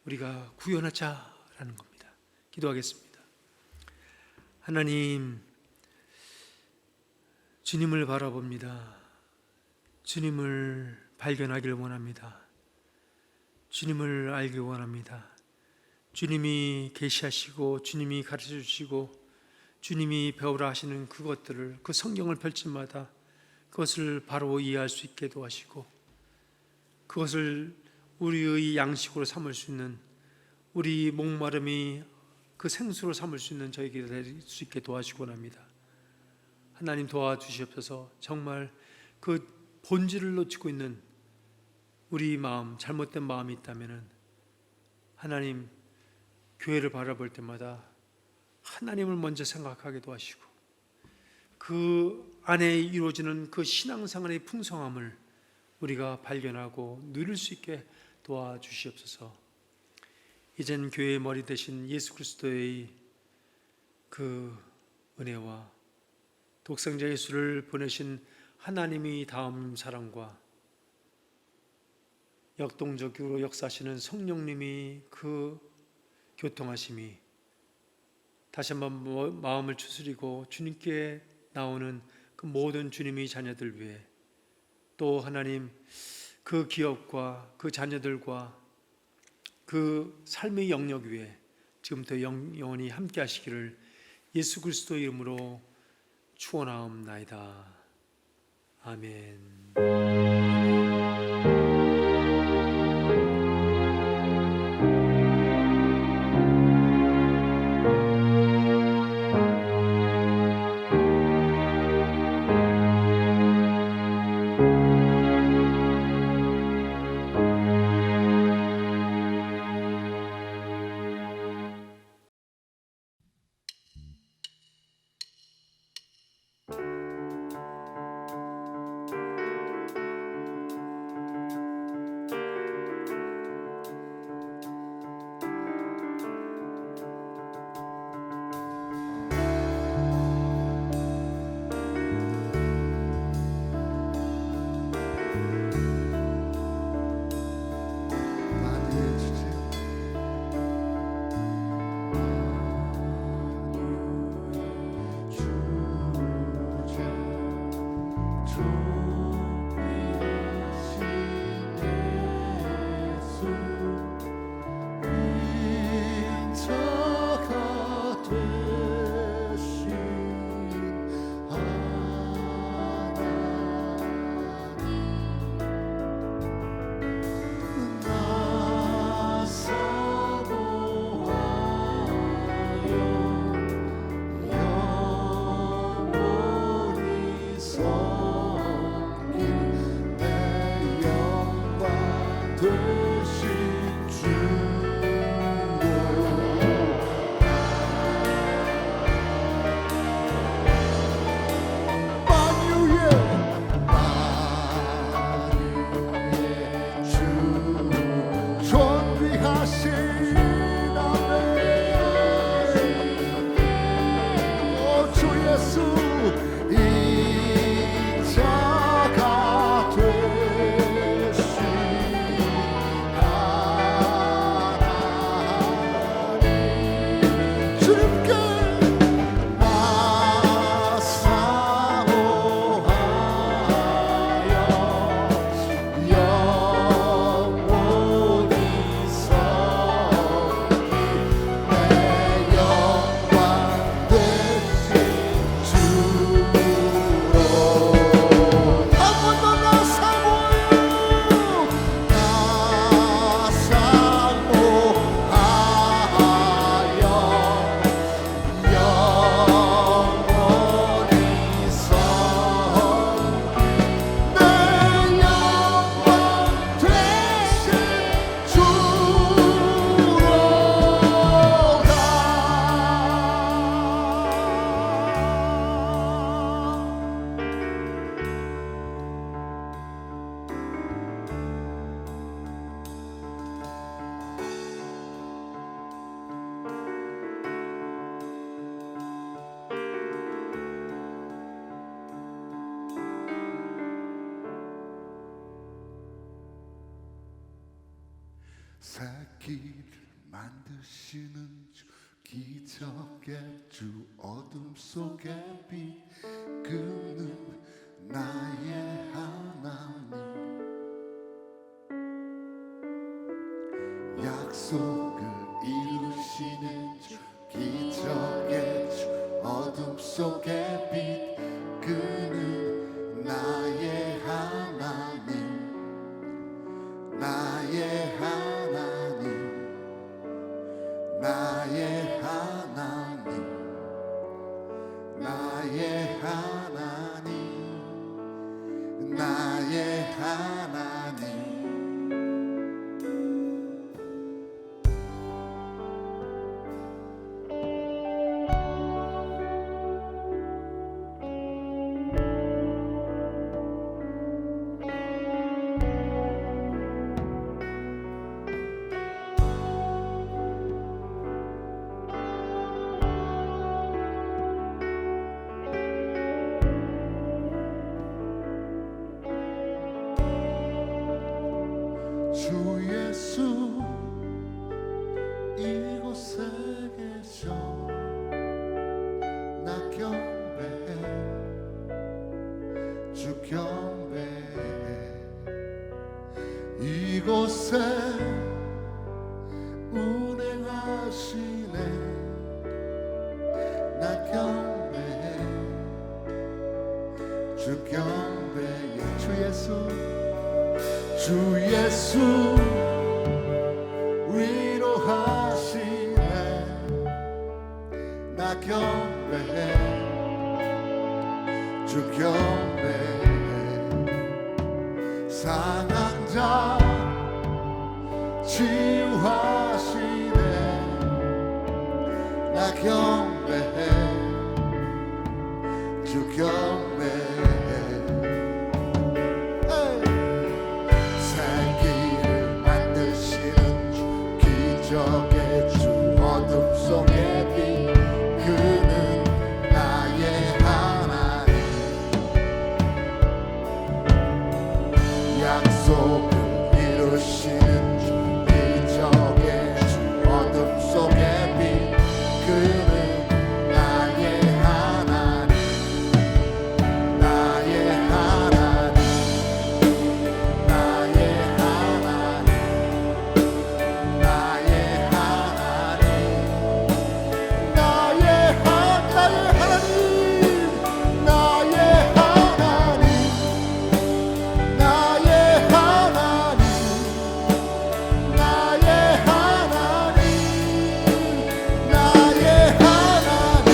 우리가 구현하자라는 겁니다. 기도하겠습니다. 하나님, 주님을 바라봅니다. 주님을 발견하기를 원합니다. 주님을 알기 원합니다. 주님이 계시하시고 주님이 가르쳐 주시고 주님이 배우라 하시는 그것들을, 그 성경을 펼 때마다 그것을 바로 이해할 수 있게 도와주시고 그것을 우리의 양식으로 삼을 수 있는, 우리 목마름이 그 생수로 삼을 수 있는 저에게 될 수 있게 도와주시기 원합니다. 하나님 도와주시옵소서. 정말 그 본질을 놓치고 있는 우리 마음, 잘못된 마음이 있다면 하나님, 교회를 바라볼 때마다 하나님을 먼저 생각하게 도와주시고 그 안에 이루어지는 그 신앙생활의 풍성함을 우리가 발견하고 누릴 수 있게 도와주시옵소서. 이젠 교회의 머리 대신 예수 그리스도의 그 은혜와 독생자 예수를 보내신 하나님의 다음 사랑과 역동적으로 역사하시는 성령님이 그 교통하심이 다시 한번 마음을 추스리고 주님께 나오는 그 모든 주님의 자녀들 위해, 또 하나님 그 기업과 그 자녀들과 그 삶의 영역 위에 지금부터 영원히 함께 하시기를 예수 그리스도의 이름으로 축원하옵나이다. 아멘.
새끼를 만드시는 주, 기적의 주, 어둠 속의 빛, 그는 나의 하나님. 약속을 이루시는 주, 기적의 주, 어둠 속의 빛, 그는 나의 하나님. 나의 하나님, 나의 하나님, 나의 하나님, 나의 하나님. 주 예수 이곳에 계셔 나 경배해 주 경배해 이곳에 운행하시네 나 경배해 주 경배해 주 예수 위로하시네 나 경배해 주 경배해 상한 자 치유하시네 나 경배해 주 경배해 새길을 만드시는 주 기적의 주 어둠 속의 빛 그는 나의 하나님 약속을 이루시는 주 기적의 주 어둠 속의 빛 그는 나의 하나님 나의 하나님 나의 하나님 나의 하나님 나의 하나님 나의 하나님 나의 하나님 나의 하나님 나의 하나님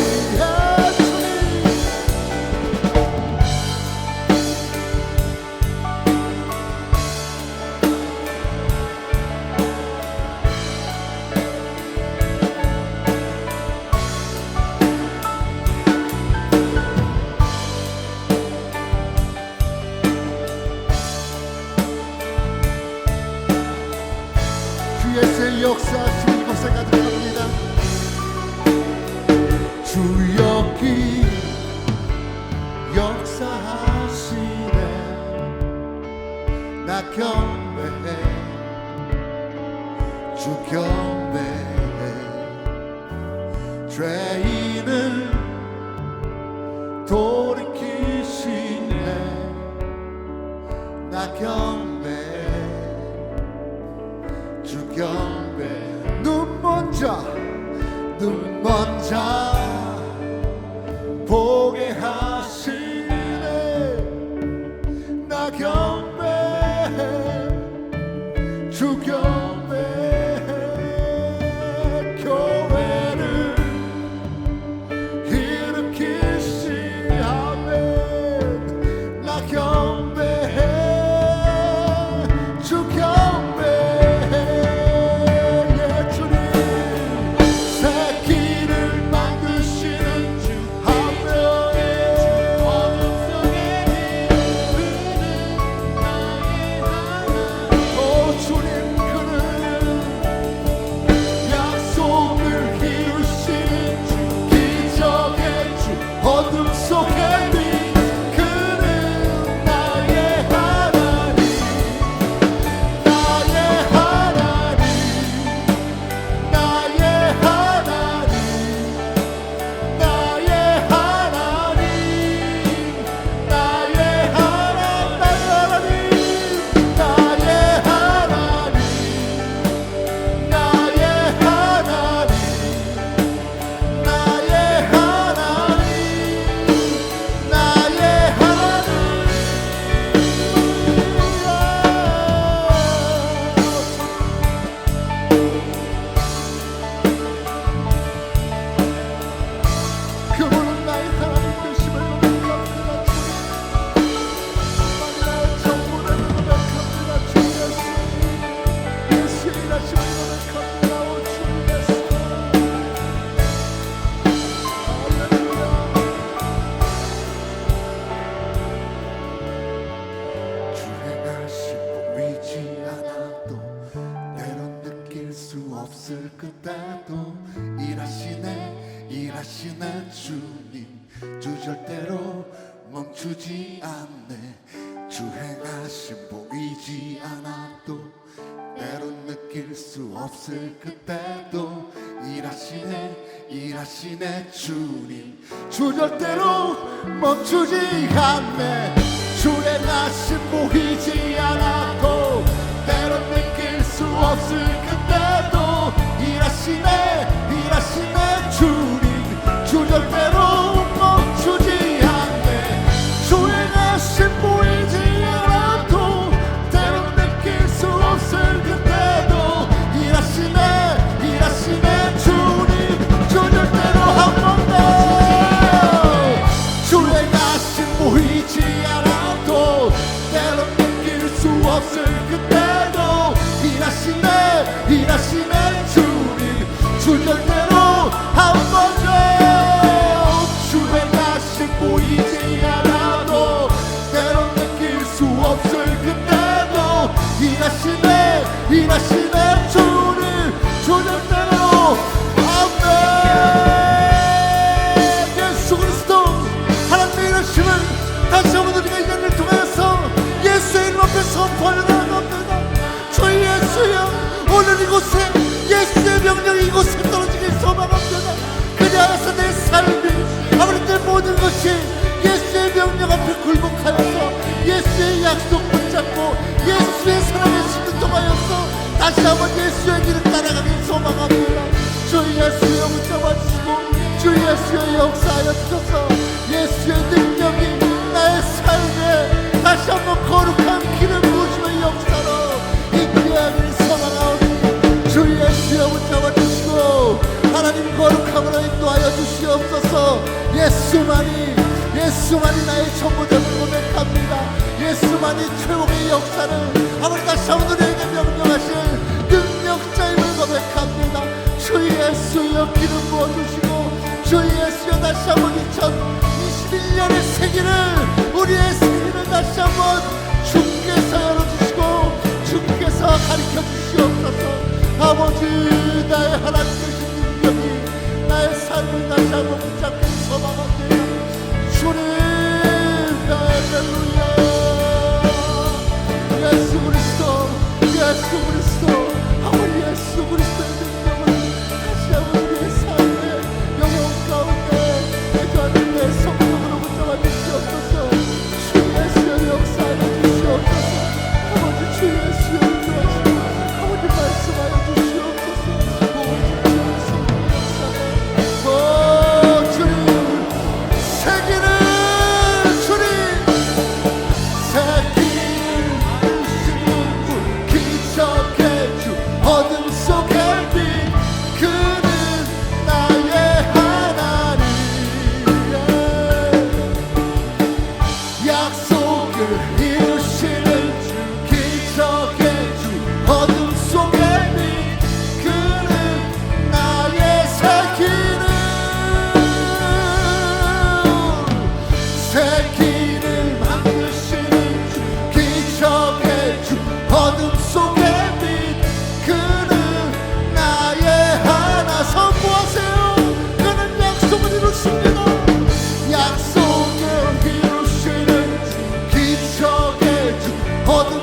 주 예수의 역사하심 이곳에 가득합니다 주 여기 역사하시네 나 경배해 주 경배해 죄인을 돌이키시네 나 경배해 주 경배 눈먼 자 보게 하시네 나 경배해 주 경배해 교회를 일으키시아멘 나 경배해 주 경배해 예 주님 새길을 만드시는 주 하나님 오 주님 그는 약속을 이루시는 주 기적의 주 어둠 속에 빛 그는 나의 하나님 나의 하나님 나의 하나님 나의 하나님 나의 하나님 나의 하나님 나의 하나님 나의 하나님 그분은 나의 하나님 되심을 고백합니다 주님 나의 전부를 고백합니다 주 예수 예수의 일하심을 고백합니다 오 주 예수 할렐루야 주 행하심 보이지 않아도 때론 느낄 수 없을 그때도 일하시네 주님 주 절대로 멈추지 않네 주 행하심 보이지 않아도 때론 느낄 수 없을 그때도 일하시네 주님. 주 절대로 멈추지 않네. 주의 나심 보이지 않아도 때론 느낄 수 없을 그때도 일하시네 주님. 주 절대로 멈추지 않네. 주의 나심 보이지 않아도 때론 느낄 수 없을 그때도 일하시네 주님. 주 절대로 한 번도 주의 나심 보이지 않아도 때론 느낄 수 없을 그때도 일하시네 주님. 주 절대로 한 번도 주의 나심 보이지 않아도 때론 느낄 수 없을 그때도 일하시네 주님. 주 절대로 아멘. 예수 그리스도 하나님의 일하심을 다시 한번 우리가 이 자리를 통해서 예수의 이름 앞에 선포하려 합니다. 저희 예수여, 오늘 이곳에 예수의 명령이 이곳에 떨어지길 소망합니다. 그리하여서 내 삶이 아버지 내 모든 것이 예수의 명령 앞에 굴복하여서 예수의 약속 붙잡고 예수의 사랑에 순종하여서 다시 한번 예수의 길을 따라가길 소망합니다. 주 예수여 붙잡아주시고 주 예수의 역사하여 주셔서 예수의 능력이 나의 삶에 다시 한번 거룩한 길을 부으시는 역사로 인도하기를 소망하오니 주 예수여 붙잡아주시고 하나님 거룩함으로 인도하여 주시옵소서. 예수만이 나의 전부됨을 고백합니다. 예수만이 최고의 역사를 아버지 다시 한번 우리에게 명령하실 능력자임을 고백합니다. 주 예수여 기름 부어주시고 주 예수여 다시 한번 2021년의 세기를 우리의 세기를 다시 한번 주께서 열어주시고 주께서 가르쳐 주시옵소서. 아버지 나의 하나님 되신 능력이 나의 삶을 다시 한번 붙잡기 소망합니다. 주님 할렐루야. 예수 그리스도 아버지 예수 그리스도의 능력을 다시 한번 우리의 삶에 영혼 가운데 내주하는 내 성령으로 붙잡아 주시옵소서. 주 예수의 역사하여 주시옵소서. 아버지 주 예수의 인도하시고 아버지 말씀하여 주시옵소서. 오 주님 세기를 주님 세기를 주시는 분 기적의 주 어둠 속의 빛 그는 나의 하나님 약속을 이루시는 주 기적의 주 어둠 속의 빛 그는 나의 새길을 만드시는 주 기적의 주 어둠 속의 빛 그는 나의 하나. 선포하세요. 그는 약속을 이루십니다. 약속을 이루시는 주 기적의 주 어둠